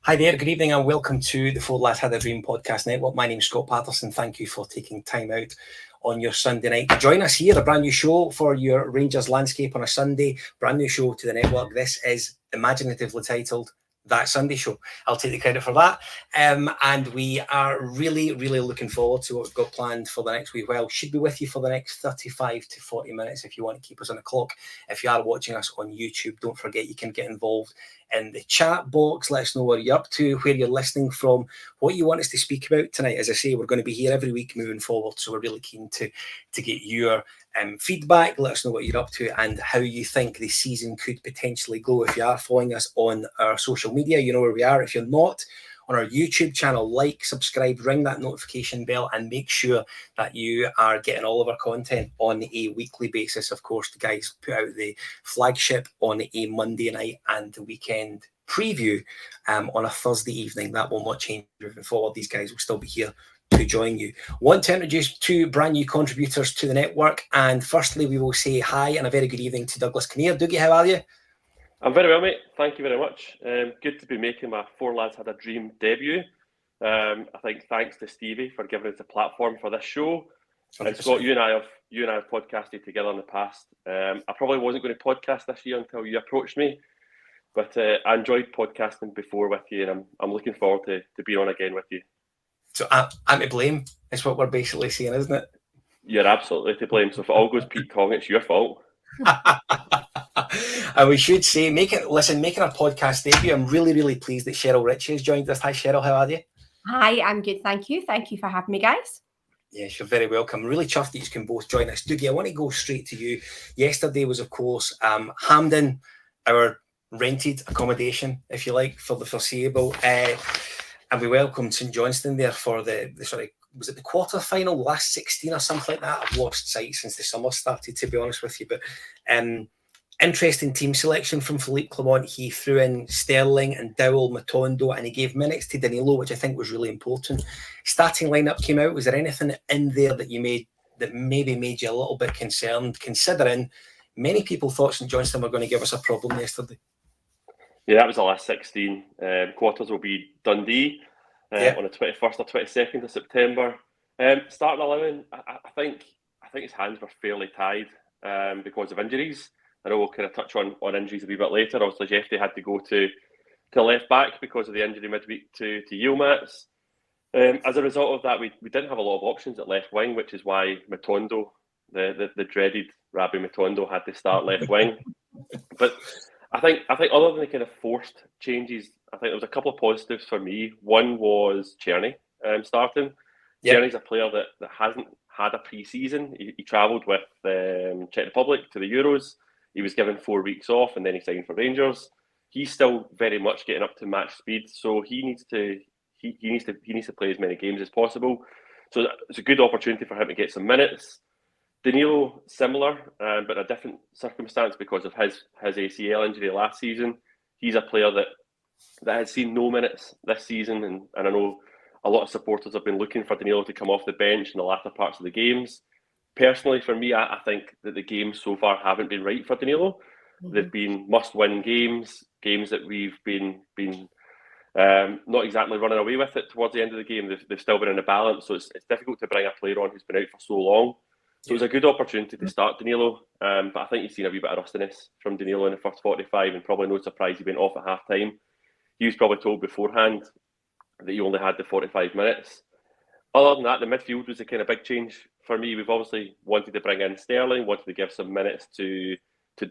Hi there, good evening and welcome to the Four Lads Had a Dream podcast network. My name's Scott Paterson. Thank you for taking time out on your Sunday night to join us here. A brand new show for your Rangers landscape on a Sunday. Brand new show to the network. This is imaginatively titled That Sunday Show. I'll take the credit for that. And we are really looking forward to what we've got planned for the next week. Well, should be with you for the next 35 to 40 minutes if you want to keep us on the clock. If you are watching us on YouTube, don't forget you can get involved in the chat box. Let us know what you're up to, where you're listening from, what you want us to speak about tonight. As I say, we're going to be here every week moving forward, so we're really keen to get your feedback. Let us know what you're up to and how you think the season could potentially go. If you are following us on our social media, you know where we are. If you're not, on our YouTube channel, like, subscribe, ring that notification bell, and make sure that you are getting all of our content on a weekly basis. Of course, the guys put out the flagship on a Monday night and the weekend preview on a Thursday evening. That will not change moving forward. These guys will still be here to join you. Want to introduce two brand new contributors to the network, and firstly we will say hi and a very good evening to Douglas Kinnear. Dougie, how are you? I'm very well, mate. Thank you very much. Good to be making my Four Lads Had a Dream debut. I think thanks to Stevie for giving us a platform for this show. 100%. And Scott, you and I have podcasted together in the past. I probably wasn't going to podcast this year until you approached me, but I enjoyed podcasting before with you, and I'm looking forward to being on again with you. So I'm to blame, is what we're basically saying, isn't it? You're absolutely to blame. So if it all goes Pete Kong, it's your fault. And we should say, making a podcast debut, I'm really pleased that Sheryl Ritchie has joined us. Hi Sheryl, how are you? Hi, I'm good, thank you. Thank you for having me, guys. Yes, you're very welcome. Really chuffed that you can both join us. Dougie, I want to go straight to you. Yesterday was, of course, Hampden, our rented accommodation, if you like, for the foreseeable. And we welcomed St.Johnstone there for the was it the quarter final, last 16 or something like that? I've lost sight since the summer started, to be honest with you. But interesting team selection from Philippe Clement. He threw in Sterling and Dowell, Matondo, and he gave minutes to Danilo, which I think was really important. Starting lineup came out. Was there anything in there that maybe made you a little bit concerned, considering many people thought St Johnstone were going to give us a problem yesterday? Yeah, that was the last 16. Quarters will be Dundee on the 21st or 22nd of September. Starting 11, I think his hands were fairly tied because of injuries. I know we'll kind of touch on injuries a wee bit later. Obviously, Jeffrey had to go to left back because of the injury midweek to Yilmaz. As a result of that, we didn't have a lot of options at left wing, which is why Matondo, the dreaded Rabbi Matondo, had to start left wing. But I think other than the kind of forced changes, I think there was a couple of positives for me. One was Czerny starting. Yep. Czerny's a player that hasn't had a pre-season. He travelled with Czech Republic to the Euros. He was given 4 weeks off, and then he signed for Rangers. He's still very much getting up to match speed, so he needs to play as many games as possible. So it's a good opportunity for him to get some minutes. Danilo, similar, but a different circumstance because of his ACL injury last season. He's a player that has seen no minutes this season, and I know a lot of supporters have been looking for Danilo to come off the bench in the latter parts of the games. Personally, for me, I think that the games so far haven't been right for Danilo. Mm-hmm. They've been must-win games that we've been not exactly running away with it towards the end of the game. They've still been in a balance, so it's difficult to bring a player on who's been out for so long. So it was a good opportunity to start Danilo, but I think you've seen a wee bit of rustiness from Danilo in the first 45, and probably no surprise he went off at half-time. He was probably told beforehand that he only had the 45 minutes. Other than that, the midfield was a kind of big change for me. We've obviously wanted to bring in Sterling, wanted to give some minutes to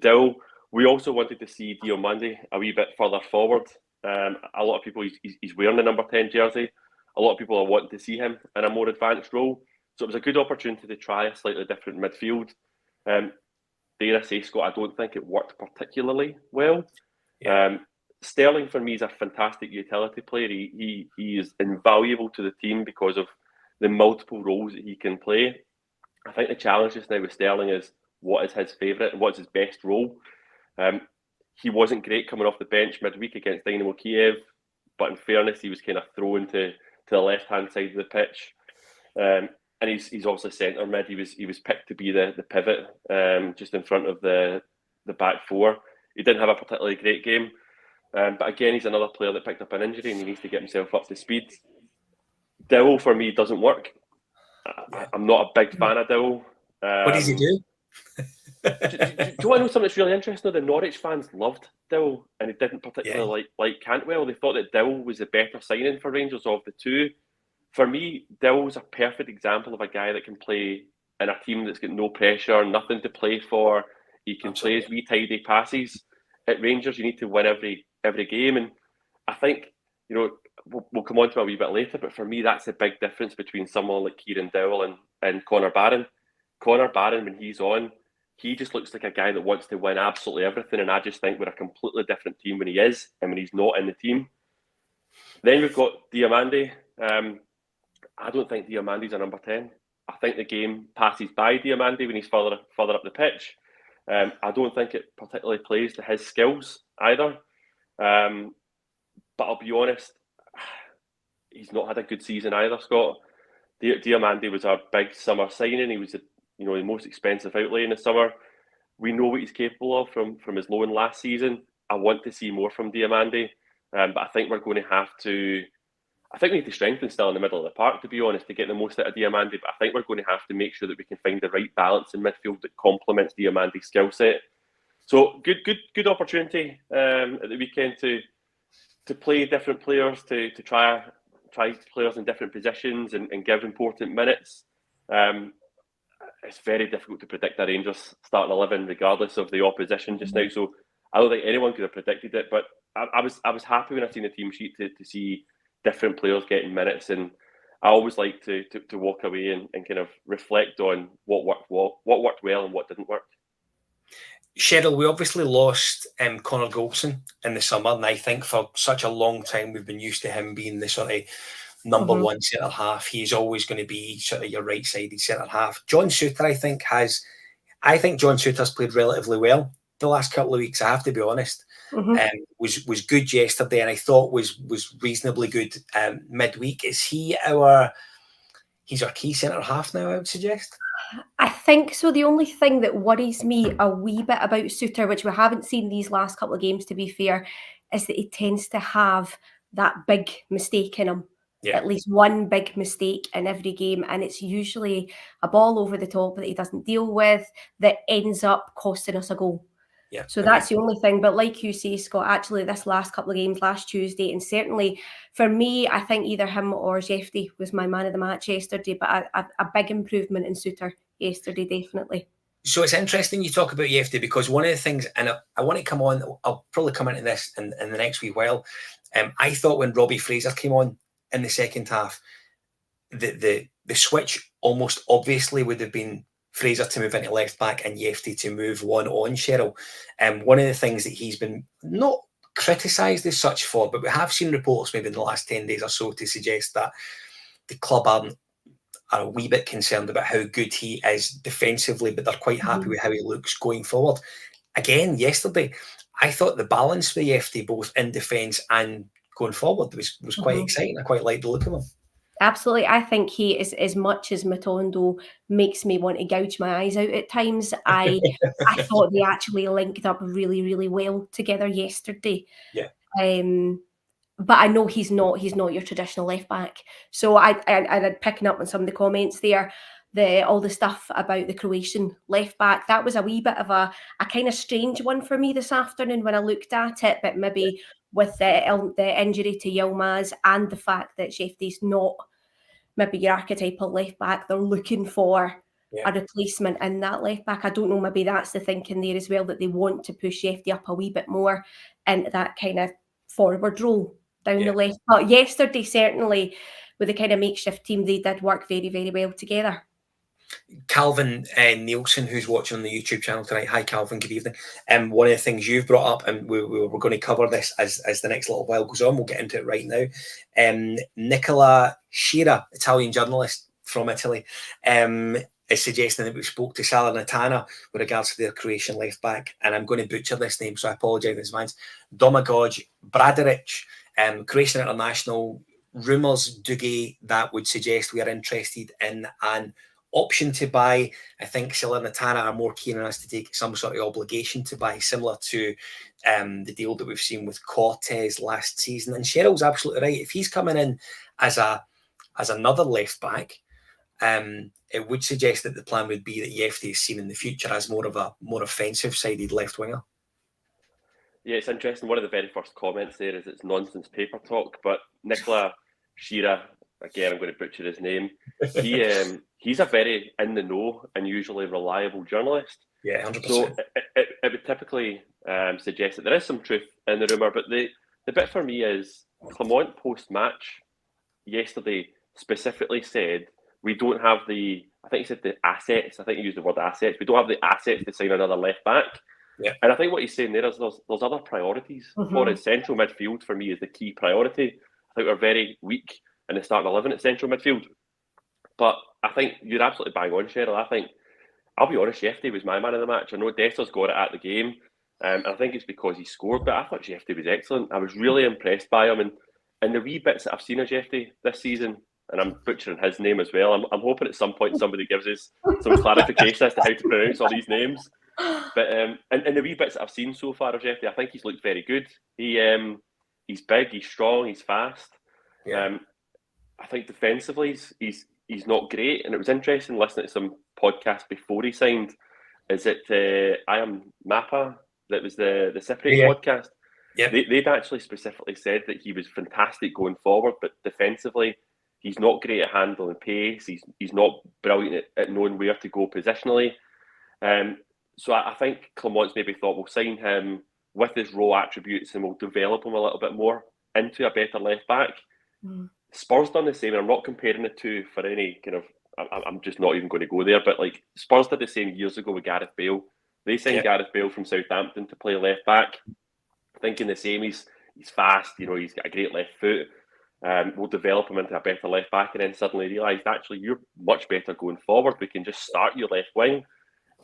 Dill. We also wanted to see Diomande a wee bit further forward. A lot of people, he's wearing the number 10 jersey. A lot of people are wanting to see him in a more advanced role. So it was a good opportunity to try a slightly different midfield. Dare I say, Scott, I don't think it worked particularly well. Yeah. Sterling, for me, is a fantastic utility player. He is invaluable to the team because of the multiple roles that he can play. I think the challenge just now with Sterling is what is his favourite and what's his best role. He wasn't great coming off the bench midweek against Dynamo Kiev, but in fairness, he was kind of thrown to the left-hand side of the pitch. And he's obviously centre mid. He was picked to be the pivot just in front of the back four. He didn't have a particularly great game. But again, he's another player that picked up an injury and he needs to get himself up to speed. Dowell, for me, doesn't work. I'm not a big fan of Dowell. What does he do? Do you want to know something that's really interesting? The Norwich fans loved Dowell and he didn't particularly like Cantwell. They thought that Dowell was the better signing for Rangers of the two. For me, Dowell's a perfect example of a guy that can play in a team that's got no pressure, nothing to play for. He can play his wee tidy passes. At Rangers, you need to win every game, and I think, you know, we'll come on to it a wee bit later, but for me, that's the big difference between someone like Kieran Dowell and Connor Barron. Connor Barron, when he's on, he just looks like a guy that wants to win absolutely everything, and I just think we're a completely different team when he is and when he's not in the team. Then we've got Diamande. I don't think Diamande's a number 10. I think the game passes by Diamande when he's further up the pitch. I don't think it particularly plays to his skills either. But I'll be honest, he's not had a good season either, Scott. Diamande was our big summer signing. He was the most expensive outlay in the summer. We know what he's capable of from his loan last season. I want to see more from Diamande, but I think we're going to have to. I think we need to strengthen still in the middle of the park, to be honest, to get the most out of Diamande. But I think we're going to have to make sure that we can find the right balance in midfield that complements Diamande's skill set. So good opportunity at the weekend to play different players, to try players in different positions and give important minutes. It's very difficult to predict a Rangers starting 11 regardless of the opposition just now. So I don't think anyone could have predicted it. But I was happy when I seen the team sheet to see different players getting minutes, and I always like to walk away and kind of reflect on what worked well and what didn't work. Sheryl, we obviously lost Connor Goldson in the summer, and I think for such a long time we've been used to him being the sort of number one centre half. He's always going to be sort of your right-sided centre half. John Souttar, I think John Souttar's played relatively well the last couple of weeks, I have to be honest. Was good yesterday, and I thought was reasonably good midweek. Is he's our key centre half now, I would suggest? I think so. The only thing that worries me a wee bit about Souttar, which we haven't seen these last couple of games to be fair, is that he tends to have that big mistake in him. Yeah. At least one big mistake in every game, and it's usually a ball over the top that he doesn't deal with that ends up costing us a goal. Yeah, so that's the only thing. But like you say, Scott, actually this last couple of games, last Tuesday, and certainly for me, I think either him or Jeffy was my man of the match yesterday, but a big improvement in Souttar yesterday, definitely. So it's interesting you talk about Jeffy, because one of the things, and I want to come on, I'll probably come into this in the next wee while. I thought when Robbie Fraser came on in the second half, the switch almost obviously would have been Fraser to move into left back and Jeffy to move one on, Sheryl. One of the things that he's been not criticised as such for, but we have seen reports maybe in the last 10 days or so to suggest that the club are a wee bit concerned about how good he is defensively, but they're quite happy with how he looks going forward. Again, yesterday, I thought the balance with Jeffy, both in defence and going forward, was quite exciting. I quite liked the look of him. Absolutely. I think he is, as much as Matondo makes me want to gouge my eyes out at times, I thought they actually linked up really, really well together yesterday. Yeah. But I know he's not your traditional left back. So I picking up on some of the comments there, all the stuff about the Croatian left back, that was a wee bit of a kind of strange one for me this afternoon when I looked at it, but maybe with the injury to Yilmaz and the fact that Jeffy's not maybe your archetypal left back, they're looking for a replacement in that left back. I don't know, maybe that's the thinking there as well, that they want to push Jeffy up a wee bit more into that kind of forward role down the left. But yesterday, certainly, with the kind of makeshift team, they did work very, very well together. Calvin Nielsen, who's watching on the YouTube channel tonight. Hi, Calvin. Good evening. One of the things you've brought up, and we're going to cover this as the next little while goes on. We'll get into it right now. Nicola Sheryl, Italian journalist from Italy, is suggesting that we spoke to Salernitana with regards to their Croatian left back, and I'm going to butcher this name, so I apologise in advance. Domagoj Bradaric, Croatian international. Rumours, Duguay, that would suggest we are interested in an option to buy. I think Salernitana are more keen on us to take some sort of obligation to buy, similar to the deal that we've seen with Cortez last season. And Sheryl's absolutely right. If he's coming in as another left back, it would suggest that the plan would be that Yefty is seen in the future as more offensive sided left winger. Yeah, it's interesting. One of the very first comments there is it's nonsense paper talk, but Nicola Sheryl, again, I'm going to butcher his name. He's a very in the know and usually reliable journalist. Yeah, 100%. So it would typically suggest that there is some truth in the rumour, but the bit for me is Clement post-match yesterday specifically said we don't have the, I think he said the assets, I think he used the word assets, we don't have the assets to sign another left back. Yeah. And I think what he's saying there is there's other priorities. For his central midfield, for me, is the key priority. I think we're very weak in the starting 11 at central midfield. But I think you're absolutely bang on, Sheryl. I think, I'll be honest, Yefty was my man of the match. I know Dessa's got it at the game, and I think it's because he scored, but I thought Yefty was excellent. I was really impressed by him, and the wee bits that I've seen of Yefty this season, and I'm butchering his name as well. I'm hoping at some point somebody gives us some clarification as to how to pronounce all these names. But and the wee bits that I've seen so far of Yefty, I think he's looked very good. He's big, he's strong, he's fast. Yeah. I think defensively he's not great, and it was interesting listening to some podcasts before he signed. Is it I Am Mappa that was the Cypriot podcast? Yeah. They'd actually specifically said that he was fantastic going forward, but defensively he's not great at handling pace. He's not brilliant at knowing where to go positionally. So I think Clement's maybe thought we'll sign him with his raw attributes and we'll develop him a little bit more into a better left back. Spurs done the same, and I'm not comparing the two for any kind of, I'm just not even going to go there, but like Spurs did the same years ago with Gareth Bale. They signed Gareth Bale from Southampton to play left back, thinking the same. He's fast, he's got a great left foot. We'll develop him into a better left back, and then suddenly realised actually you're much better going forward. We can just start your left wing.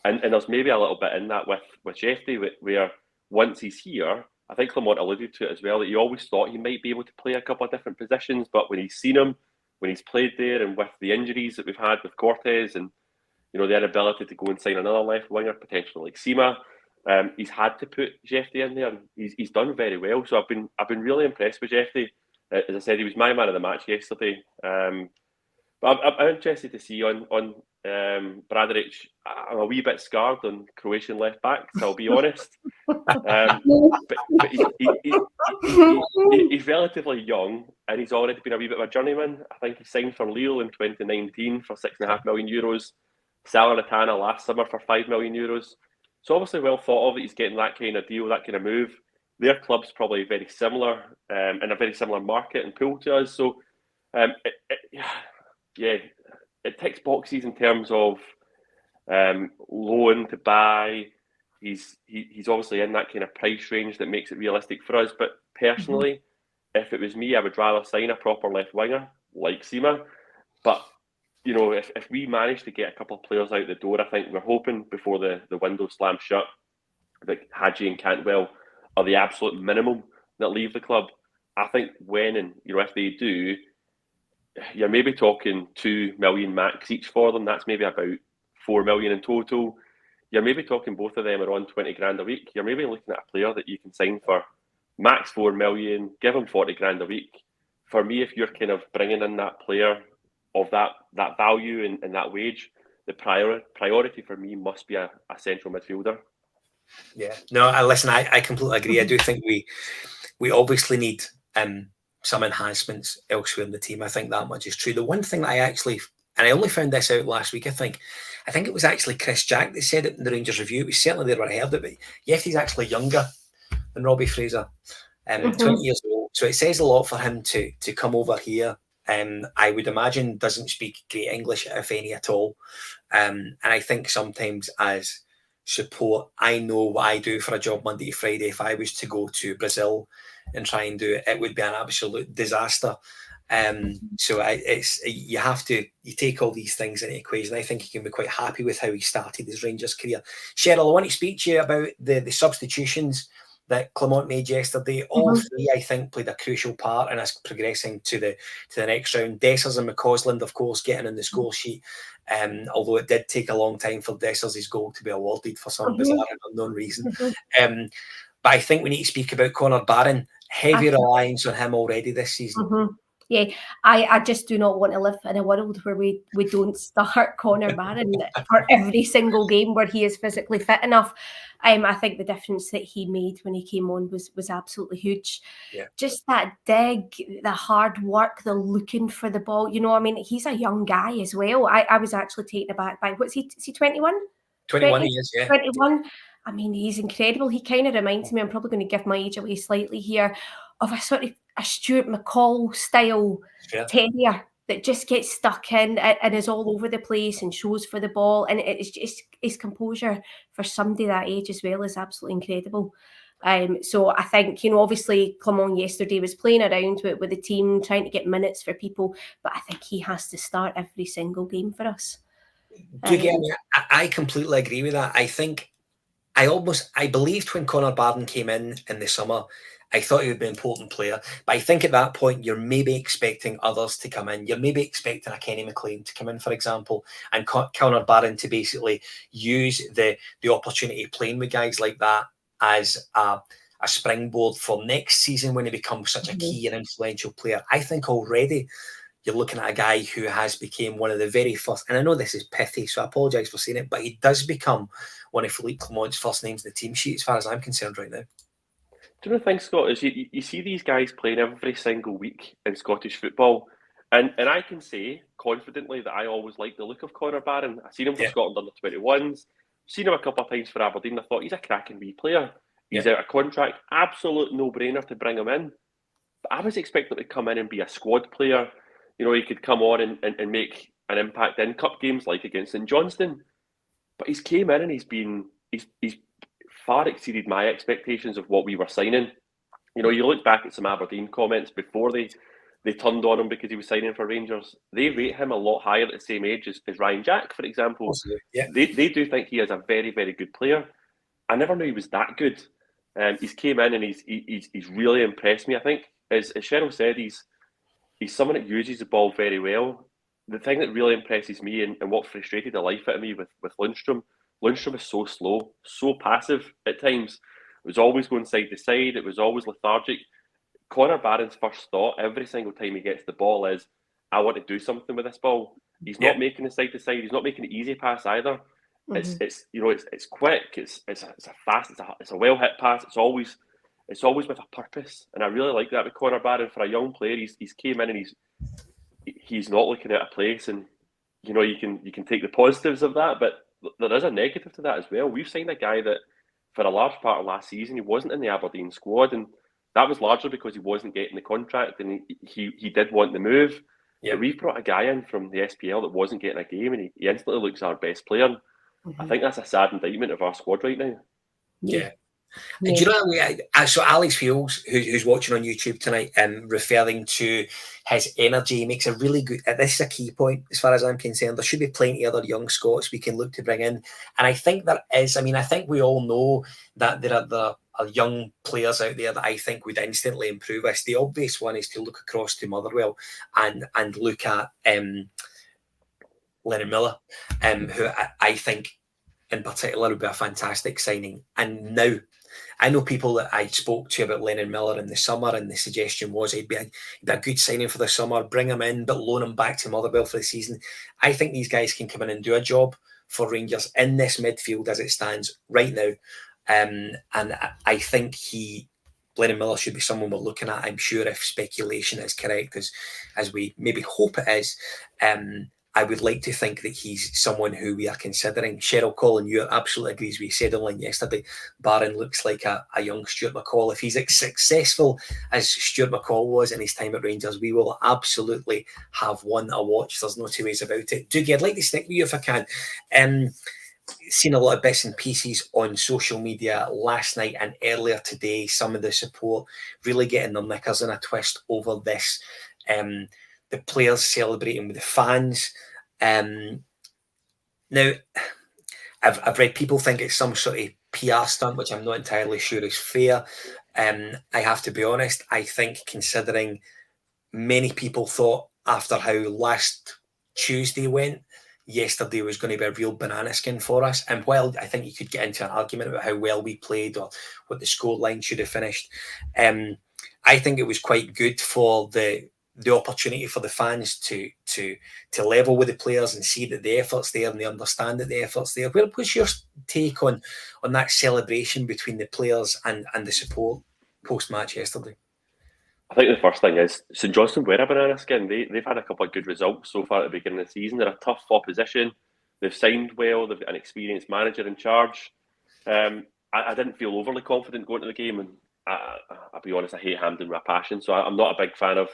And there's maybe a little bit in that with Yefty, where once he's here, I think Clement alluded to it as well, that you always thought he might be able to play a couple of different positions, but when he's seen him, when he's played there, and with the injuries that we've had with Cortez and the inability to go and sign another left winger, potentially like Sima, he's had to put Yefty in there, and he's done very well. So I've been really impressed with Yefty. As I said, he was my man of the match yesterday. But I'm interested to see on Bradaric. I'm a wee bit scarred on Croatian left backs, I'll be honest. But he's relatively young, and he's already been a wee bit of a journeyman. I think he signed for Lille in 2019 for €6.5 million. Salernitana last summer for €5 million. So obviously well thought of that he's getting that kind of deal, that kind of move. Their club's probably very similar in a very similar market and pool to us. So it ticks boxes in terms of loan to buy. He's obviously in that kind of price range that makes it realistic for us. But personally, if it was me, I would rather sign a proper left winger like Sima. But if we manage to get a couple of players out the door, I think we're hoping before the window slams shut that Hadji and Cantwell are the absolute minimum that leave the club. I think when and if they do, you're maybe talking 2 million max each for them. That's maybe about 4 million in total. You're maybe talking both of them are on 20 grand a week. You're maybe looking at a player that you can sign for max 4 million, give him 40 grand a week. For me, if you're kind of bringing in that player of that value and that wage, the priority for me must be a central midfielder. Yeah, no, listen, I completely agree. I do think we obviously need some enhancements elsewhere in the team. I think that much is true. The one thing that I only found this out last week, I think it was actually Chris Jack that said it in the Rangers review. It was certainly there when I heard it, but Yefty's actually younger than Robbie Fraser, 20 years old. So it says a lot for him to come over here. I would imagine doesn't speak great English, if any at all. And I think sometimes as support, I know what I do for a job Monday to Friday. If I was to go to Brazil and try and do it, it would be an absolute disaster. So you take all these things into equation. I think he can be quite happy with how he started his Rangers career. Sheryl, I want to speak to you about the substitutions that Clement made yesterday. All three, I think, played a crucial part in us progressing to the next round. Dessers and McCausland, of course, getting in the score sheet. Although it did take a long time for Dessers' goal to be awarded for some bizarre and unknown reason. But I think we need to speak about Conor Barron. Heavy reliance on him already this season. Yeah, I just do not want to live in a world where we don't start Conor Barron for every single game where he is physically fit enough. I think the difference that he made when he came on was absolutely huge. Yeah. Just that dig, the hard work, the looking for the ball. You know, I mean, he's a young guy as well. I was actually taken aback by, is he 21? 21 he is, yeah. 21. I mean, he's incredible. He kind of reminds me, I'm probably going to give my age away slightly here, of a sort of a Stuart McCall style terrier that just gets stuck in and is all over the place and shows for the ball. And it's just his composure for somebody that age as well is absolutely incredible. So I think, you know, obviously Clement yesterday was playing around with the team, trying to get minutes for people, but I think he has to start every single game for us. Do you get me? I completely agree with that. I think I believed when Conor Barron came in the summer, I thought he would be an important player. But I think at that point, you're maybe expecting others to come in. You're maybe expecting a Kenny McLean to come in, for example, and Conor Barron to basically use the opportunity of playing with guys like that as a springboard for next season when he becomes such a key and influential player. I think already you're looking at a guy who has become one of the very first, and I know this is pithy, so I apologise for saying it, but he does become one of Philippe Clement's first names in the team sheet as far as I'm concerned right now. Do you know the thing, Scott, is you see these guys playing every single week in Scottish football, and I can say confidently that I always liked the look of Conor Barron. I've seen him for Scotland under 21s, seen him a couple of times for Aberdeen. I thought he's a cracking wee player. He's out of contract, absolute no-brainer to bring him in. But I was expecting him to come in and be a squad player. You know, he could come on and make an impact in cup games like against St.Johnstone. But he's came in and he's far exceeded my expectations of what we were signing. You know, you look back at some Aberdeen comments before they turned on him because he was signing for Rangers. They rate him a lot higher at the same age as Ryan Jack, for example. Yeah. They do think he is a very, very good player. I never knew he was that good. He's came in and he's really impressed me, I think. As Sheryl said, he's someone that uses the ball very well. The thing that really impresses me and what frustrated the life out of me with Lundstrom is so slow, so passive at times. It was always going side to side. It was always lethargic. Conor Barron's first thought every single time he gets the ball is, I want to do something with this ball. He's not making the side to side. He's not making an easy pass either. It's quick. It's a fast. It's a well hit pass. It's always with a purpose, and I really like that with Conor Barron for a young player. He's came in and he's not looking out of place, and you know you can take the positives of that, but there is a negative to that as well. We've signed a guy that for a large part of last season he wasn't in the Aberdeen squad, and that was largely because he wasn't getting the contract and he did want the move. Yeah. But we've brought a guy in from the SPL that wasn't getting a game, and he instantly looks our best player. I think that's a sad indictment of our squad right now. Yeah. Do you know, so Alex Fields, who's watching on YouTube tonight, referring to his energy, makes a really good, this is a key point as far as I'm concerned. There should be plenty of other young Scots we can look to bring in. And I think there is, I think we all know that there are young players out there that I think would instantly improve us. The obvious one is to look across to Motherwell and look at Lennon Miller, who I think in particular would be a fantastic signing. And now, I know people that I spoke to about Lennon Miller in the summer, and the suggestion was he'd be a good signing for the summer, bring him in, but loan him back to Motherwell for the season. I think these guys can come in and do a job for Rangers in this midfield as it stands right now. And I think Lennon Miller should be someone we're looking at. I'm sure if speculation is correct, as we maybe hope it is, I would like to think that he's someone who we are considering. Sheryl, Colin, you absolutely agrees. We said online yesterday, Barron looks like a young Stuart McCall. If he's as successful as Stuart McCall was in his time at Rangers, we will absolutely have one to watch. There's no two ways about it. Doogie, I'd like to stick with you if I can. Seen a lot of bits and pieces on social media last night and earlier today. Some of the support really getting their knickers in a twist over this. The players celebrating with the fans. Now, I've read people think it's some sort of PR stunt, which I'm not entirely sure is fair. I have to be honest, I think considering many people thought after how last Tuesday went, yesterday was going to be a real banana skin for us. And while I think you could get into an argument about how well we played or what the scoreline should have finished, I think it was quite good for the opportunity for the fans to level with the players and see that the effort's there and they understand that the effort's there. What's your take on that celebration between the players and the support post-match yesterday? I think the first thing is St.Johnstone were a banana skin. They've had a couple of good results so far at the beginning of the season. They're a tough opposition. They've signed well. They've got an experienced manager in charge. I didn't feel overly confident going to the game, and I'll be honest, I hate Hampden with a passion, so I'm not a big fan of.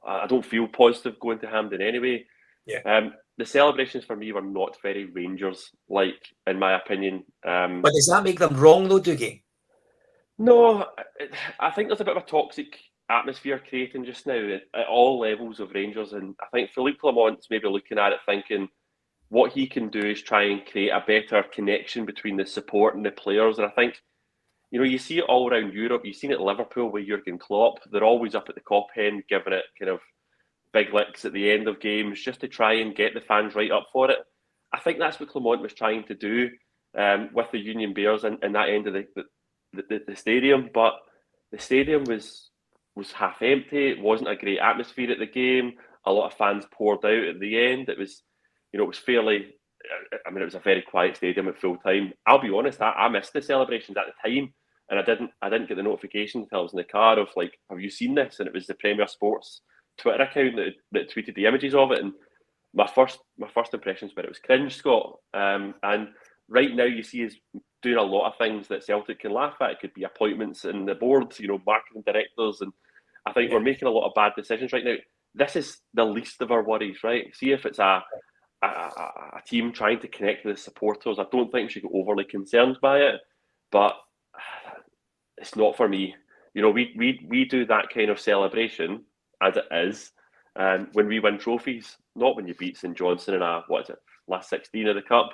I don't feel positive going to Hampden anyway. Yeah. The celebrations for me were not very Rangers-like, in my opinion. But does that make them wrong, though, Dougie? No, I think there's a bit of a toxic atmosphere creating just now at all levels of Rangers, and I think Philippe Clement's maybe looking at it thinking what he can do is try and create a better connection between the support and the players. And I think, you see it all around Europe. You've seen it at Liverpool with Jurgen Klopp. They're always up at the Kop end, giving it kind of big licks at the end of games just to try and get the fans right up for it. I think that's what Clement was trying to do with the Union Bears in that end of the stadium. But the stadium was half empty. It wasn't a great atmosphere at the game. A lot of fans poured out at the end. It was, it was fairly. It was a very quiet stadium at full time. I'll be honest, I missed the celebrations at the time, and I didn't get the notification until I was in the car of like, have you seen this? And it was the Premier Sports Twitter account that tweeted the images of it, and my first impressions were it was cringe, Scott. And right now you see us doing a lot of things that Celtic can laugh at. It could be appointments in the board, marketing directors, and I think we're making a lot of bad decisions right now. This is the least of our worries, right? See if it's a team trying to connect with the supporters. I don't think we should get overly concerned by it, but it's not for me. We do that kind of celebration as it is when we win trophies, not when you beat St. Johnstone in last 16 of the cup.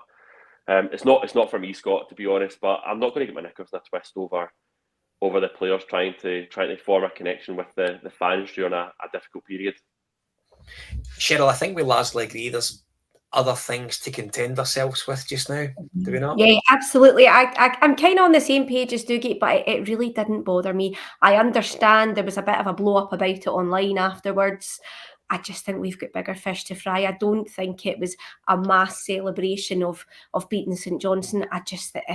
It's not for me, Scott, to be honest. But I'm not going to get my knickers in a twist over the players trying to form a connection with the fans during a difficult period. Sheryl, I think we largely agree there's other things to contend ourselves with just now, do we not? Yeah, absolutely. I'm kind of on the same page as Dougie, but it really didn't bother me. I understand there was a bit of a blow up about it online afterwards. I just think we've got bigger fish to fry. I don't think it was a mass celebration of beating St. Johnstone. I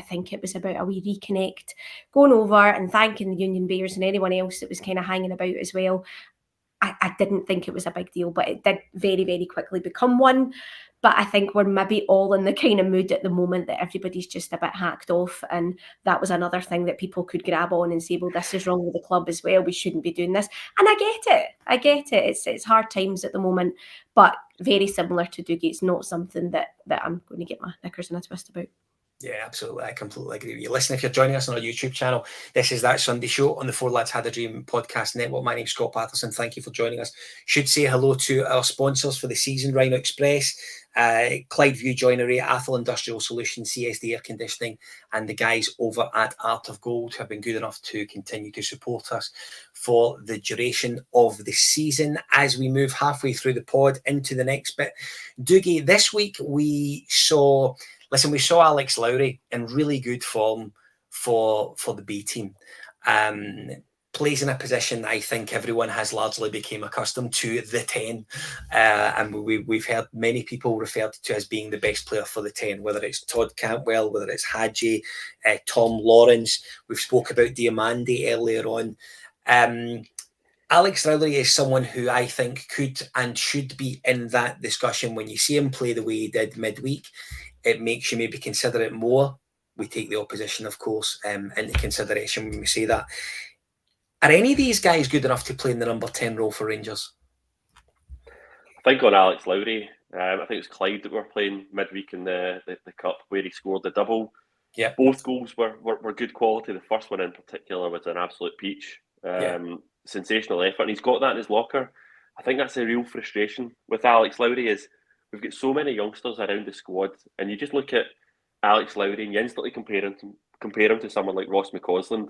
think it was about a wee reconnect, going over and thanking the Union Bears and anyone else that was kind of hanging about as well. I didn't think it was a big deal, but it did very, very quickly become one. But I think we're maybe all in the kind of mood at the moment that everybody's just a bit hacked off. And that was another thing that people could grab on and say, well, this is wrong with the club as well. We shouldn't be doing this. And I get it. It's hard times at the moment, but very similar to Dougie. It's not something that I'm going to get my knickers in a twist about. Yeah, absolutely. I completely agree with you. Listen, if you're joining us on our YouTube channel, this is That Sunday Show on the Four Lads Had a Dream podcast network. My name's Scott Paterson. Thank you for joining us. Should say hello to our sponsors for the season, Rhino Express, Clyde View Joinery, Athol Industrial Solutions, CSD Air Conditioning, and the guys over at Art of Gold who have been good enough to continue to support us for the duration of the season as we move halfway through the pod into the next bit. Dougie, this week we saw Alex Lowry in really good form for the B team. Plays in a position I think everyone has largely become accustomed to, the 10. And we've heard many people referred to as being the best player for the 10, whether it's Todd Cantwell, whether it's Hadji, Tom Lawrence. We've spoke about Diamandi earlier on. Alex Lowry is someone who I think could and should be in that discussion. When you see him play the way he did midweek, it makes you maybe consider it more. We take the opposition, of course, into consideration when we say that. Are any of these guys good enough to play in the number 10 role for Rangers? I think on Alex Lowry, I think it was Clyde that were playing midweek in the Cup where he scored the double. Yeah. Both goals were good quality. The first one in particular was an absolute peach. Sensational effort. And he's got that in his locker. I think that's a real frustration with Alex Lowry is we've got so many youngsters around the squad, and you just look at Alex Lowry and you instantly compare him compare him to someone like Ross McCausland.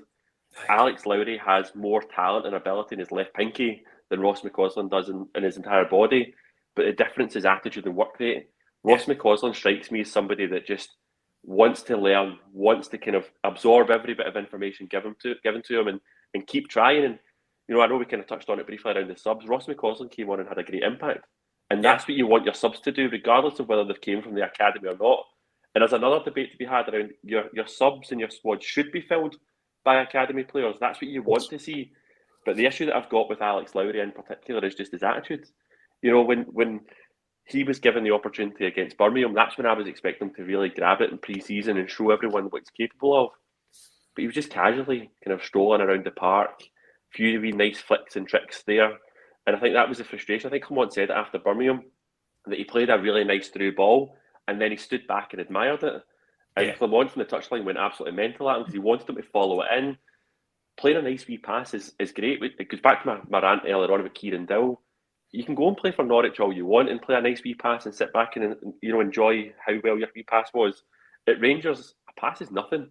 Alex Lowry has more talent and ability in his left pinky than Ross McCausland does in his entire body, but the difference is attitude and work rate. Ross McCausland strikes me as somebody that just wants to learn, wants to kind of absorb every bit of information given to him and keep trying. And, you know, I know we kind of touched on it briefly around the subs. Ross McCausland came on and had a great impact. And that's what you want your subs to do, regardless of whether they came from the academy or not. And there's another debate to be had around your subs and your squad should be filled by academy players. That's what you want to see. But the issue that I've got with Alex Lowry in particular is just his attitude. You know, when he was given the opportunity against Birmingham, that's when I was expecting him to really grab it in pre-season and show everyone what he's capable of. But he was just casually kind of strolling around the park, a few wee nice flicks and tricks there. And I think that was the frustration. I think Clement said it after Birmingham, that he played a really nice through ball and then he stood back and admired it. And Clement from the touchline went absolutely mental at him because he wanted him to follow it in. Playing a nice wee pass is great. It goes back to my rant earlier on about Kieran Dill. You can go and play for Norwich all you want and play a nice wee pass and sit back and, you know, enjoy how well your wee pass was. At Rangers, a pass is nothing.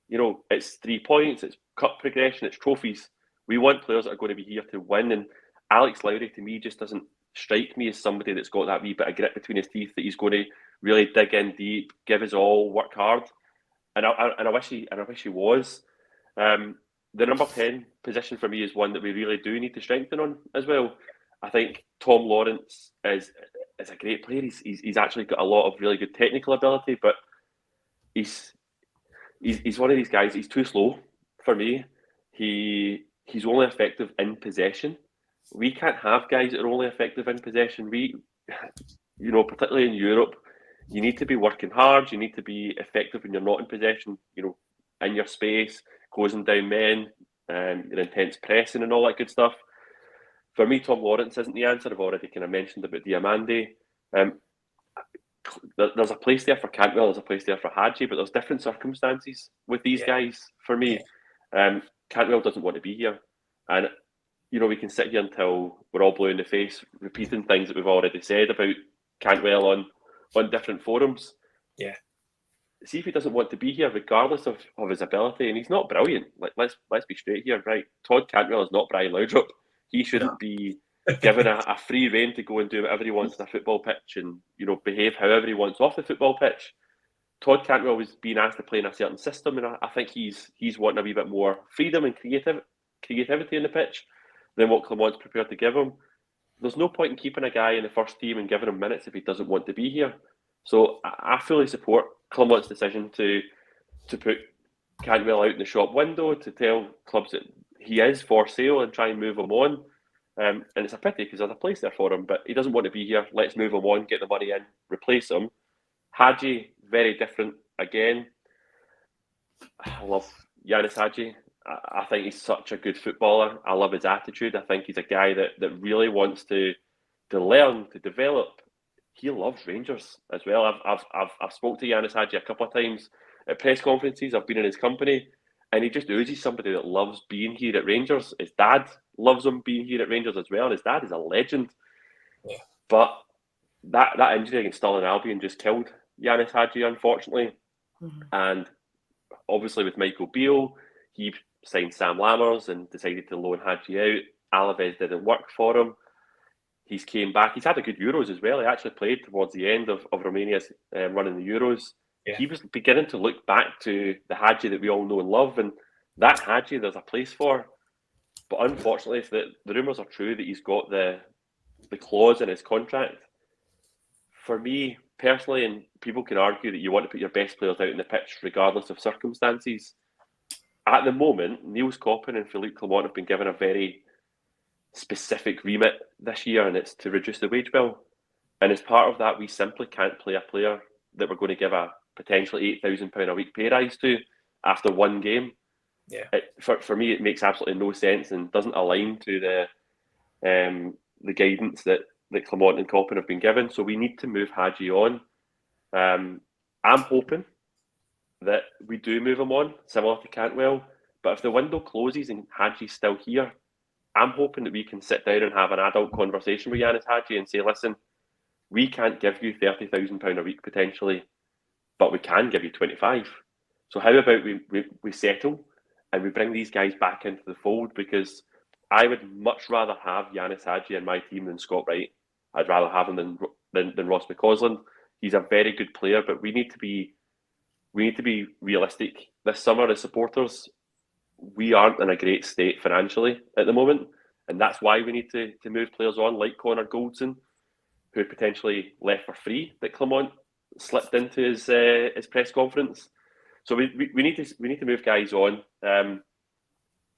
You know, it's 3 points, it's cup progression, it's trophies. We want players that are going to be here to win. And Alex Lowry, to me, just doesn't strike me as somebody that's got that wee bit of grit between his teeth, that he's going to really dig in deep, give his all, work hard. And I wish he was. The number 10 position for me is one that we really do need to strengthen on as well. I think Tom Lawrence is a great player. He's actually got a lot of really good technical ability, but he's one of these guys. He's too slow for me. He's only effective in possession. We can't have guys that are only effective in possession. You know, particularly in Europe, you need to be working hard. You need to be effective when you're not in possession. You know, in your space, closing down men, your intense pressing and all that good stuff. For me, Tom Lawrence isn't the answer. I've already kind of mentioned about Diamande. There's a place there for Cantwell, there's a place there for Hadji, but there's different circumstances with these guys for me. Cantwell doesn't want to be here. And, you know, we can sit here until we're all blue in the face, repeating things that we've already said about Cantwell on different forums. Yeah. See if he doesn't want to be here, regardless of his ability. And he's not brilliant. Like, let's be straight here, right? Todd Cantwell is not Brian Laudrup. He shouldn't be given a free rein to go and do whatever he wants on a football pitch and, you know, behave however he wants off the football pitch. Todd Cantwell was being asked to play in a certain system, and I think he's wanting a wee bit more freedom and creativity in the pitch than what Clement's prepared to give him. There's no point in keeping a guy in the first team and giving him minutes if he doesn't want to be here. So I fully support Clement's decision to put Cantwell out in the shop window, to tell clubs that he is for sale and try and move him on. And it's a pity because there's a place there for him, but he doesn't want to be here. Let's move him on, get the money in, replace him. Hadji, very different again. I love Yanis Hadji. I think he's such a good footballer. I love his attitude. I think he's a guy that really wants to learn, to develop. He loves Rangers as well. I've spoke to Yanis Hadji a couple of times at press conferences. I've been in his company, and he just oozes somebody that loves being here at Rangers. His dad loves him being here at Rangers as well, and his dad is a legend. Yeah. But that injury against Stirling Albion just killed Yanis Hadji, unfortunately. Mm-hmm. And obviously with Michael Beale, he signed Sam Lammers and decided to loan Hadji out. Alaves didn't work for him. He's came back. He's had a good Euros as well. He actually played towards the end of Romania's run in the Euros. Yeah. He was beginning to look back to the Hadji that we all know and love, and that Hadji there's a place for. But unfortunately, the rumours are true that he's got the clause in his contract. For me, personally, and people can argue that you want to put your best players out in the pitch regardless of circumstances. At the moment, Niels Koppen and Philippe Clement have been given a very specific remit this year, and it's to reduce the wage bill. And as part of that, we simply can't play a player that we're going to give a potentially £8,000 a week pay rise to after one game. Yeah. For me, it makes absolutely no sense and doesn't align to the guidance that Clement and Koppen have been given. So we need to move Hadji on. I'm hoping that we do move him on, similar to Cantwell. But if the window closes and Hadji's still here, I'm hoping that we can sit down and have an adult conversation with Yanis Hadji and say, listen, we can't give you £30,000 a week potentially, but we can give you 25. So how about we settle and we bring these guys back into the fold? Because I would much rather have Yanis Hadji in my team than Scott Wright. I'd rather have him than Ross McCausland. He's a very good player, but we need to be realistic. This summer, as supporters, we aren't in a great state financially at the moment, and that's why we need to move players on like Connor Goldson, who potentially left for free that Clement slipped into his press conference. So we need to move guys on.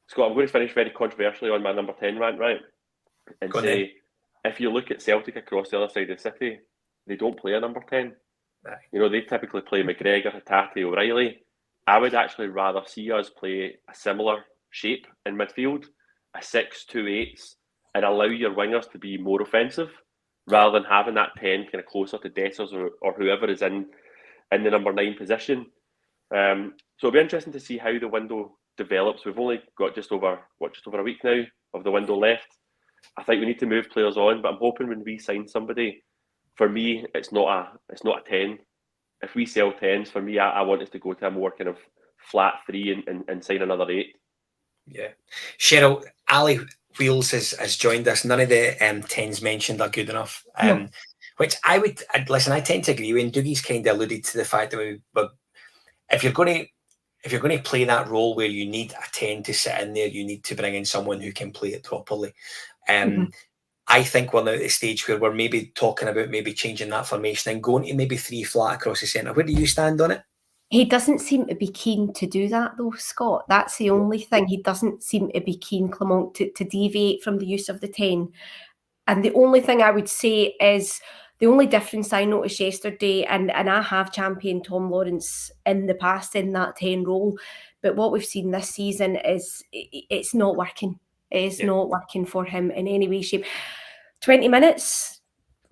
Scott, I'm going to finish very controversially on my number 10 rant, right? And say, if you look at Celtic across the other side of the city, they don't play a number 10. Right. You know, they typically play McGregor, Hatate, O'Reilly. I would actually rather see us play a similar shape in midfield, a 6-2-8, and allow your wingers to be more offensive, rather than having that 10 kind of closer to Dessers or whoever is in the number 9 position. So it'll be interesting to see how the window develops. We've only got just over a week now of the window left. I think we need to move players on, but I'm hoping when we sign somebody, for me, it's not a 10. If we sell 10s, for me, I want us to go to a more kind of flat 3 and sign another 8. Yeah. Sheryl, Ali Wheels has joined us. None of the 10s mentioned are good enough. No. Which I tend to agree with. And Dougie's kind of alluded to the fact that if you're going to play that role where you need a 10 to sit in there, you need to bring in someone who can play it properly. I think we're now at the stage where we're maybe talking about maybe changing that formation and going to maybe 3 flat across the centre. Where do you stand on it? He doesn't seem to be keen to do that though, Scott. That's the only thing. He doesn't seem to be keen, Clement, to deviate from the use of the 10. And the only thing I would say is the only difference I noticed yesterday, and I have championed Tom Lawrence in the past in that 10 role, but what we've seen this season is it's not working. It is not working for him in any way, shape. 20 minutes,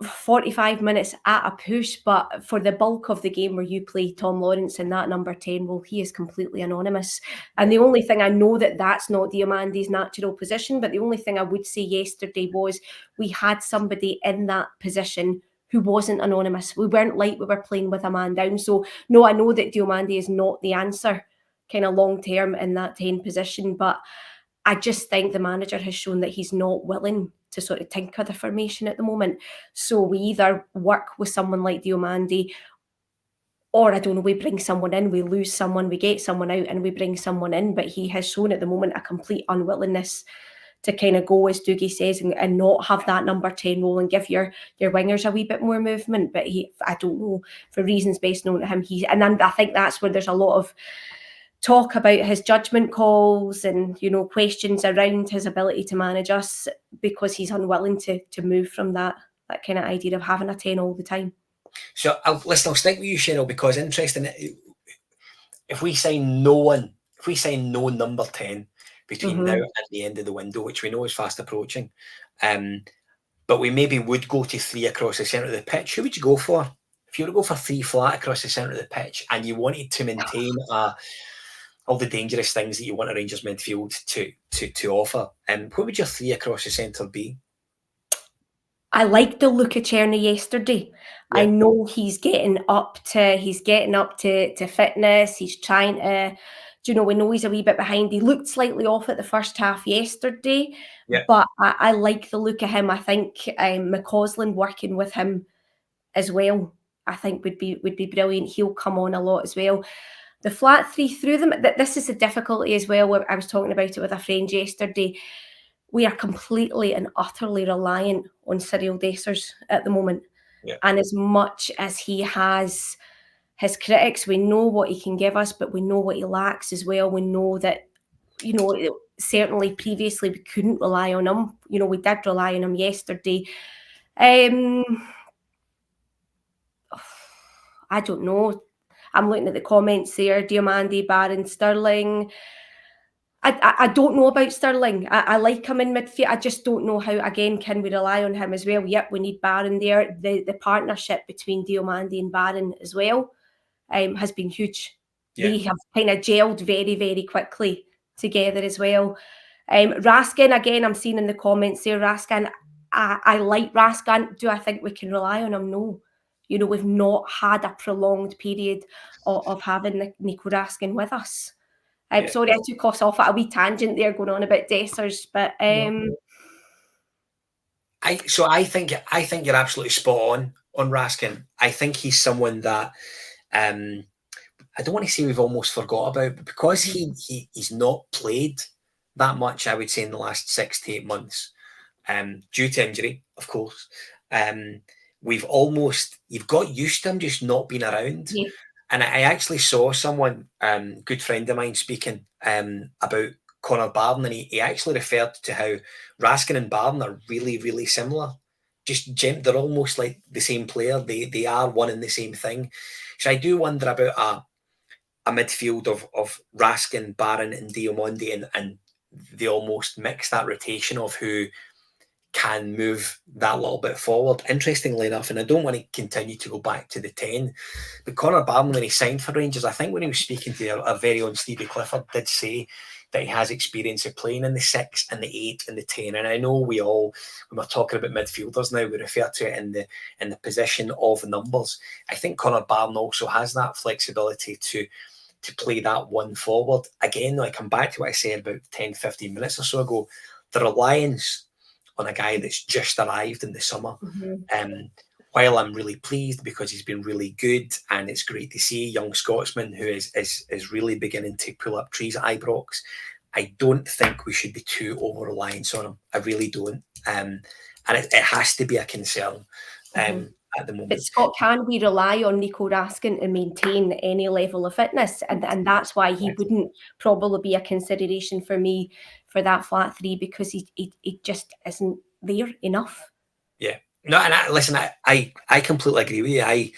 45 minutes at a push, but for the bulk of the game where you play Tom Lawrence in that number 10 role, he is completely anonymous. And the only thing, I know that's not Diomande's natural position, but the only thing I would say yesterday was we had somebody in that position who wasn't anonymous. We weren't like we were playing with a man down. So no, I know that Diomande is not the answer kind of long term in that 10 position, but I just think the manager has shown that he's not willing to sort of tinker the formation at the moment. So we either work with someone like Diomande, or I don't know, we bring someone in, we lose someone, we get someone out and we bring someone in. But he has shown at the moment a complete unwillingness to kind of go, as Dougie says, and not have that number 10 role and give your wingers a wee bit more movement. But I don't know, for reasons best known to him, and then I think that's where there's a lot of talk about his judgment calls and, you know, questions around his ability to manage us, because he's unwilling to move from that kind of idea of having a 10 all the time. So I'll stick with you, Sheryl, because interesting, if we sign no number 10 between now and the end of the window, which we know is fast approaching, but we maybe would go to 3 across the centre of the pitch, who would you go for? If you were to go for 3 flat across the centre of the pitch and you wanted to maintain all the dangerous things that you want a Rangers midfield to offer, what would your 3 across the centre be? I liked the look of Czerny yesterday. Yeah. I know he's getting up to fitness. He's trying to, you know, we know he's a wee bit behind. He looked slightly off at the first half yesterday, but I like the look of him. I think McCausland working with him as well, I think would be brilliant. He'll come on a lot as well. The flat 3 through them, this is a difficulty as well. I was talking about it with a friend yesterday. We are completely and utterly reliant on Sheryl Dessers at the moment. Yeah. And as much as he has his critics, we know what he can give us, but we know what he lacks as well. We know that, you know, certainly previously we couldn't rely on him. You know, we did rely on him yesterday. I don't know. I'm looking at the comments there. Diomande, Barron, Sterling. I don't know about Sterling. I like him in midfield. I just don't know how, again, can we rely on him as well? Yep, we need Barron there. The partnership between Diomande and Barron as well has been huge. Yeah. They have kind of gelled very, very quickly together as well. Raskin, again, I'm seeing in the comments there, Raskin, I like Raskin. Do I think we can rely on him? No. You know, we've not had a prolonged period of having Nico Raskin with us. Sorry, I took us off at a wee tangent there going on about Dessers, but I think you're absolutely spot on Raskin. I think he's someone that I don't want to say we've almost forgot about, but because he's not played that much, I would say, in the last 6 to 8 months, due to injury, of course. You've got used to him just not being around. Yeah. And I actually saw someone, good friend of mine, speaking about Connor Barden, and he actually referred to how Raskin and Barden are really, really similar. They're almost like the same player. They are one and the same thing. So I do wonder about a midfield of Raskin, Barron, and Diamondi, and they almost mix that rotation of who can move that little bit forward. Interestingly enough, and I don't want to continue to go back to the 10, but Connor Barron, when he signed for Rangers, I think when he was speaking to our very own Stevie Clifford, did say that he has experience of playing in the 6 and the 8 and the 10. And I know we all, when we're talking about midfielders now, we refer to it in the position of numbers. I think Connor Barron also has that flexibility to play that one forward. Again, though, I come back to what I said about 10, 15 minutes or so ago, the reliance on a guy that's just arrived in the summer. While I'm really pleased because he's been really good, and it's great to see a young Scotsman who is really beginning to pull up trees at Ibrox, I don't think we should be too over-reliant on him. I really don't. And it has to be a concern at the moment. But Scott, can we rely on Nico Raskin to maintain any level of fitness? And that's why he wouldn't probably be a consideration for me for that flat 3, because he just isn't there enough. Yeah. No, and I completely agree with you. I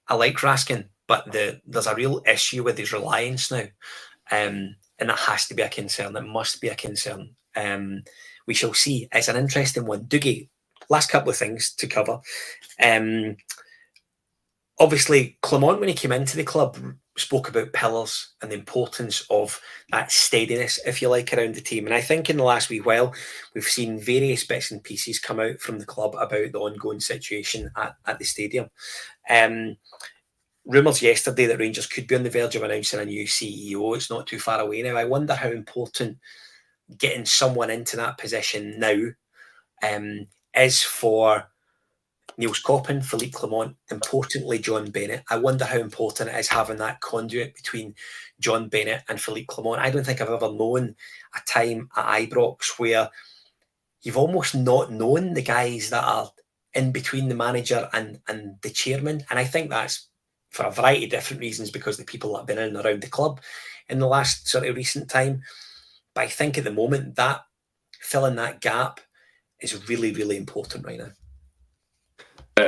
like Raskin, but there's a real issue with his reliance now. And that has to be a concern. It must be a concern. We shall see. It's an interesting one. Dougie, last couple of things to cover. Obviously, Clement, when he came into the club, spoke about pillars and the importance of that steadiness, if you like, around the team. And I think in the last wee while, we've seen various bits and pieces come out from the club about the ongoing situation at the stadium. Rumours yesterday that Rangers could be on the verge of announcing a new CEO. It's not too far away now. I wonder how important getting someone into that position now is for Niels Coppin, Philippe Clement, importantly John Bennett. I wonder how important it is having that conduit between John Bennett and Philippe Clement. I don't think I've ever known a time at Ibrox where you've almost not known the guys that are in between the manager and the chairman. And I think that's for a variety of different reasons, because the people that have been in and around the club in the last sort of recent time. But I think at the moment that filling that gap is really, really important right now.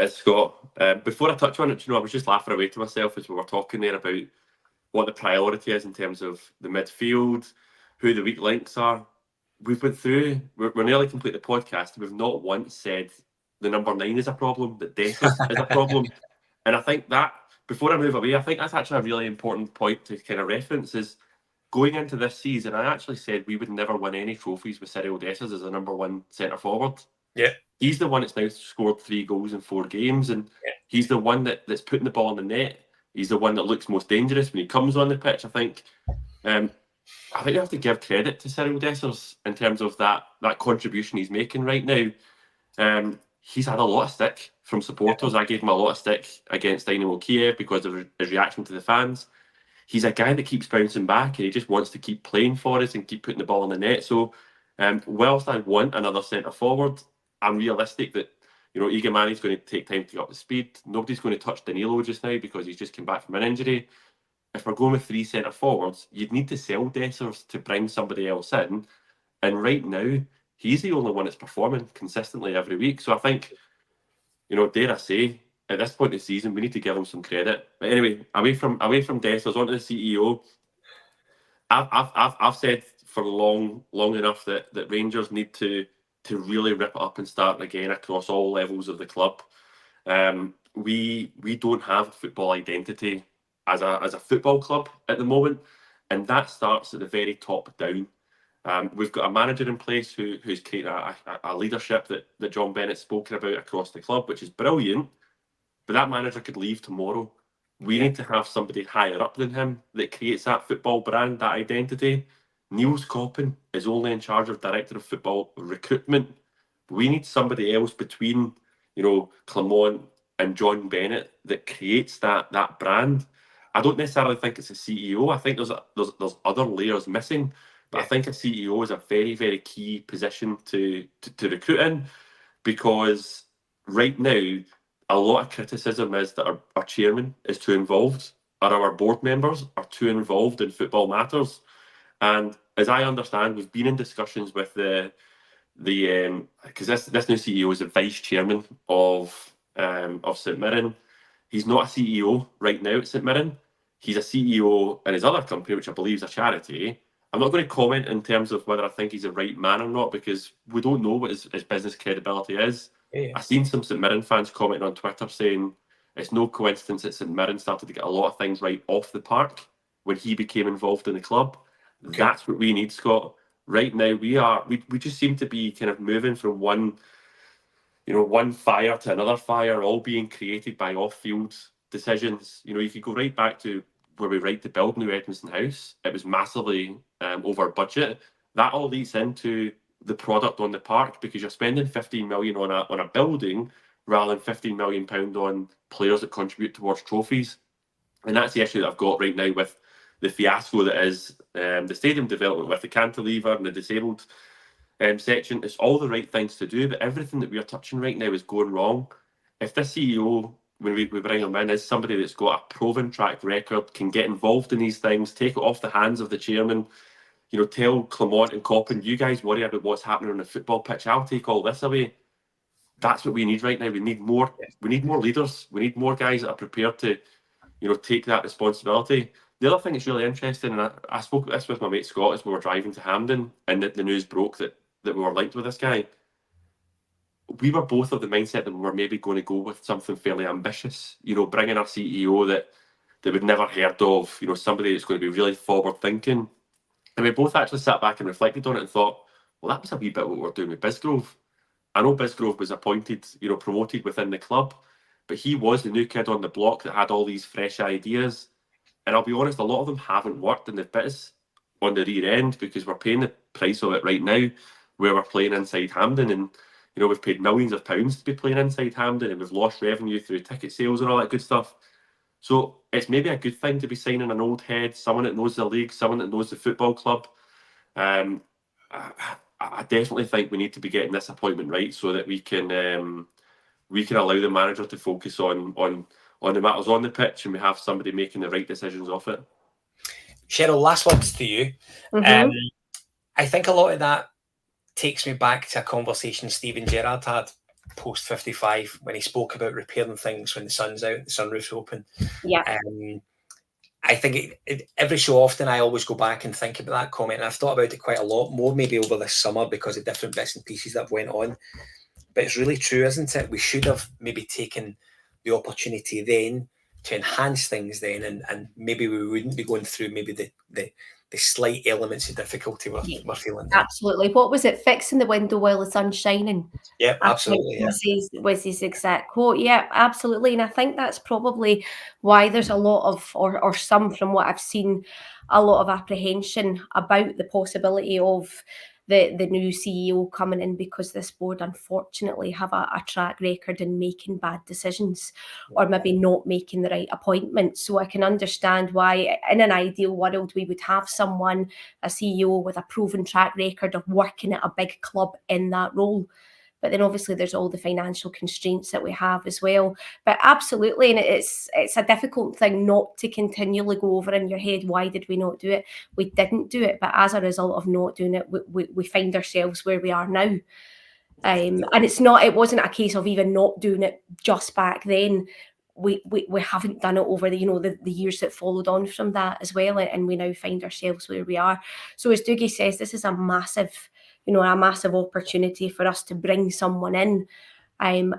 Scott, before I touch on it, I was just laughing away to myself as we were talking there about what the priority is in terms of the midfield, who the weak links are. We've been through, we're nearly complete the podcast, and we've not once said the number 9 is a problem, that Dessers is a problem. And I think that, before I move away, I think that's actually a really important point to kind of reference, is going into this season, I actually said we would never win any trophies with Sheryl Dessers as the number 1 centre forward. Yeah. He's the one that's now scored 3 goals in 4 games, and he's the one that's putting the ball in the net. He's the one that looks most dangerous when he comes on the pitch. I think you have to give credit to Sheryl Dessers in terms of that contribution he's making right now. He's had a lot of stick from supporters. I gave him a lot of stick against Dynamo Kiev because of his reaction to the fans. He's a guy that keeps bouncing back, and he just wants to keep playing for us and keep putting the ball in the net. So whilst I want another centre forward, I'm realistic that Igamani's going to take time to get up to speed. Nobody's going to touch Danilo just now because he's just come back from an injury. If we're going with 3 centre forwards, you'd need to sell Dessers to bring somebody else in. And right now, he's the only one that's performing consistently every week. So I think, dare I say, at this point in the season, we need to give him some credit. But anyway, away from Dessers, onto the CEO. I've said for long enough that Rangers need to really rip it up and start again across all levels of the club. We don't have a football identity as a football club at the moment, and that starts at the very top down. We've got a manager in place who's created a leadership that John Bennett's spoken about across the club, which is brilliant. but that manager could leave tomorrow. We need to have somebody higher up than him that creates that football brand, that identity. Niels Coppin is only in charge of Director of Football Recruitment. We need somebody else between, Clement and John Bennett that creates that brand. I don't necessarily think it's a CEO. I think there's other layers missing, but I think a CEO is a very, very key position to recruit in, because right now a lot of criticism is that our chairman is too involved, or our board members are too involved in football matters. And as I understand, we've been in discussions with the because this new CEO is the vice chairman of St Mirren. He's not a CEO right now at St Mirren. He's a CEO in his other company, which I believe is a charity. I'm not going to comment in terms of whether I think he's the right man or not, because we don't know what his business credibility is. I've seen some St Mirren fans commenting on Twitter saying it's no coincidence that St Mirren started to get a lot of things right off the park when he became involved in the club. Okay. That's what we need, Scott. Right now, we just seem to be kind of moving from one fire to another fire, all being created by off-field decisions. You could go right back to where we tried to build New Edmiston House. It was massively over budget. That all leads into the product on the park, because you're spending 15 million on a building rather than 15 million pound on players that contribute towards trophies. And that's the issue that I've got right now with the fiasco that is the stadium development, with the cantilever and the disabled section. It's all the right things to do, but everything that we are touching right now is going wrong. If this CEO, when we bring him in, is somebody that's got a proven track record, can get involved in these things, take it off the hands of the chairman, tell Clement and Coppin, you guys worry about what's happening on the football pitch, I'll take all this away. That's what we need right now. We need more leaders. We need more guys that are prepared to, take that responsibility. The other thing that's really interesting, and I spoke this with my mate Scott as we were driving to Hampden, and the news broke that we were linked with this guy. We were both of the mindset that we were maybe going to go with something fairly ambitious, bringing a CEO that we'd never heard of, somebody that's going to be really forward thinking. And we both actually sat back and reflected on it and thought, well, that was a wee bit what we were doing with Bisgrove. I know Bisgrove was appointed, promoted within the club, but he was the new kid on the block that had all these fresh ideas. And I'll be honest, a lot of them haven't worked, and they've bit us on the rear end, because we're paying the price of it right now, where we're playing inside Hampden. And, we've paid millions of pounds to be playing inside Hampden, and we've lost revenue through ticket sales and all that good stuff. So it's maybe a good thing to be signing an old head, someone that knows the league, someone that knows the football club. I definitely think we need to be getting this appointment right, so that we can allow the manager to focus on the matters on the pitch, and we have somebody making the right decisions off it. Sheryl, last words to you. Mm-hmm. I think a lot of that takes me back to a conversation Stephen Gerrard had post 55 when he spoke about repairing things when the sun's out, the sunroof's open. Yeah. I think every so often I always go back and think about that comment, and I've thought about it quite a lot more maybe over this summer because of different bits and pieces that went on. But it's really true, isn't it? We should have maybe taken the opportunity then to enhance things then, and maybe we wouldn't be going through maybe the slight elements of difficulty we're feeling. Absolutely. What was it? Fixing the window while the sun's shining. Yeah, absolutely. Was his exact quote. Yeah, absolutely. And I think that's probably why there's a lot of, or some from what I've seen, a lot of apprehension about the possibility of the new CEO coming in, because this board unfortunately have a track record in making bad decisions or maybe not making the right appointments. So I can understand why in an ideal world we would have someone, a CEO with a proven track record of working at a big club in that role. But then obviously there's all the financial constraints that we have as well. But absolutely, and it's a difficult thing not to continually go over in your head, why did we not do it? We didn't do it, but as a result of not doing it, we find ourselves where we are now. And it wasn't a case of even not doing it just back then. We haven't done it over the years that followed on from that as well, and we now find ourselves where we are. So as Dougie says, this is a massive opportunity for us to bring someone in. I'm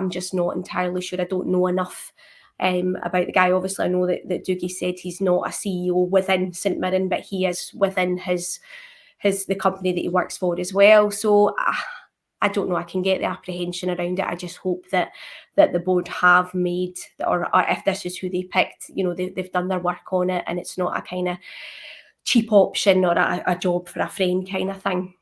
just not entirely sure. I don't know enough about the guy. Obviously, I know that Dougie said he's not a CEO within St Mirren, but he is within the company that he works for as well. So I don't know, I can get the apprehension around it. I just hope that the board have made, or if this is who they picked, they've done their work on it, and it's not a kind of cheap option or a job for a friend kind of thing.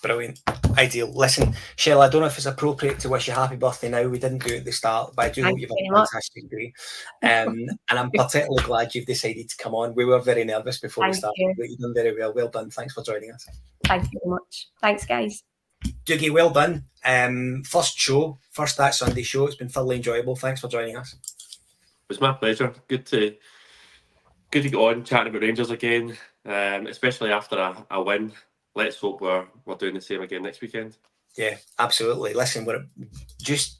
Brilliant. Ideal. Listen, Sheryl, I don't know if it's appropriate to wish you happy birthday now. We didn't do it at the start, but I do hope you've had a fantastic day. And I'm particularly glad you've decided to come on. We were very nervous before we started, but you've done very well. Well done. Thanks for joining us. Thank you very much. Thanks, guys. Dougie, well done. First That Sunday show. It's been thoroughly enjoyable. Thanks for joining us. It was my pleasure. Good to get on chatting about Rangers again, especially after a win. Let's hope we're doing the same again next weekend. Yeah, absolutely. Listen, we're just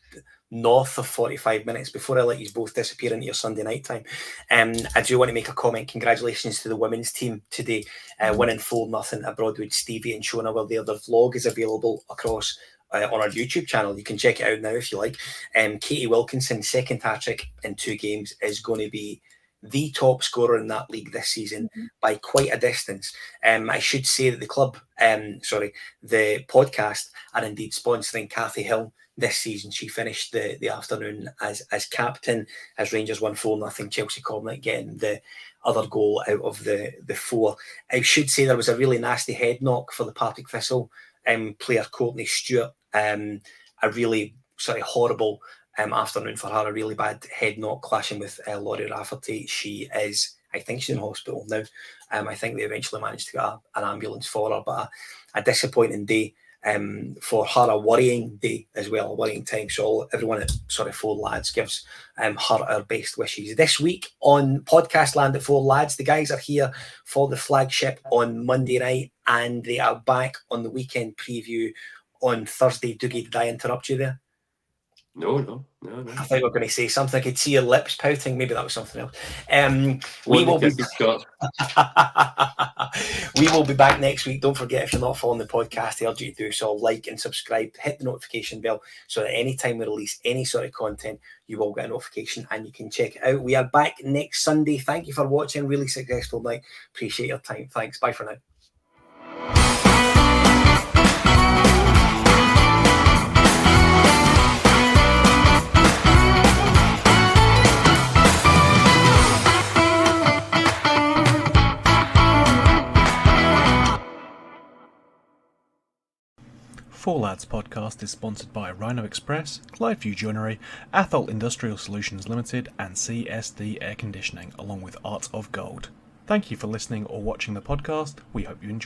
north of 45 minutes before I let you both disappear into your Sunday night time. I do want to make a comment. Congratulations to the women's team today, winning 4-0 at Broadwood. Stevie and Shona were there. The vlog is available across on our YouTube channel. You can check it out now if you like. Katie Wilkinson's second hat-trick in 2 games is going to be the top scorer in that league this season by quite a distance. I should say that the club, the podcast are indeed sponsoring Cathy Hill this season. She finished the afternoon as captain as Rangers won 4-0. Chelsea Cornet getting the other goal out of the 4. I should say there was a really nasty head knock for the Partick Thistle player Courtney Stewart. A really horrible afternoon for her, a really bad head knock clashing with Laurie Rafferty. I think she's in hospital now. I think they eventually managed to get an ambulance for her, but a disappointing day for her, a worrying day as well, a worrying time. So everyone at Four Lads gives her our best wishes. This week on Podcast Land at Four Lads, the guys are here for the flagship on Monday night, and they are back on the weekend preview on Thursday. Dougie, did I interrupt you there? No. I thought you were going to say something. I could see your lips pouting. Maybe that was something else. We will be back next week. Don't forget, if you're not following the podcast, I urge you to do so. Like and subscribe. Hit the notification bell so that anytime we release any sort of content, you will get a notification and you can check it out. We are back next Sunday. Thank you for watching. Really successful night. Appreciate your time. Thanks. Bye for now. Four Lads podcast is sponsored by Rhino Express, Clyde Joinery, Athol Industrial Solutions Limited and CSD Air Conditioning, along with Art of Gold. Thank you for listening or watching the podcast. We hope you enjoy.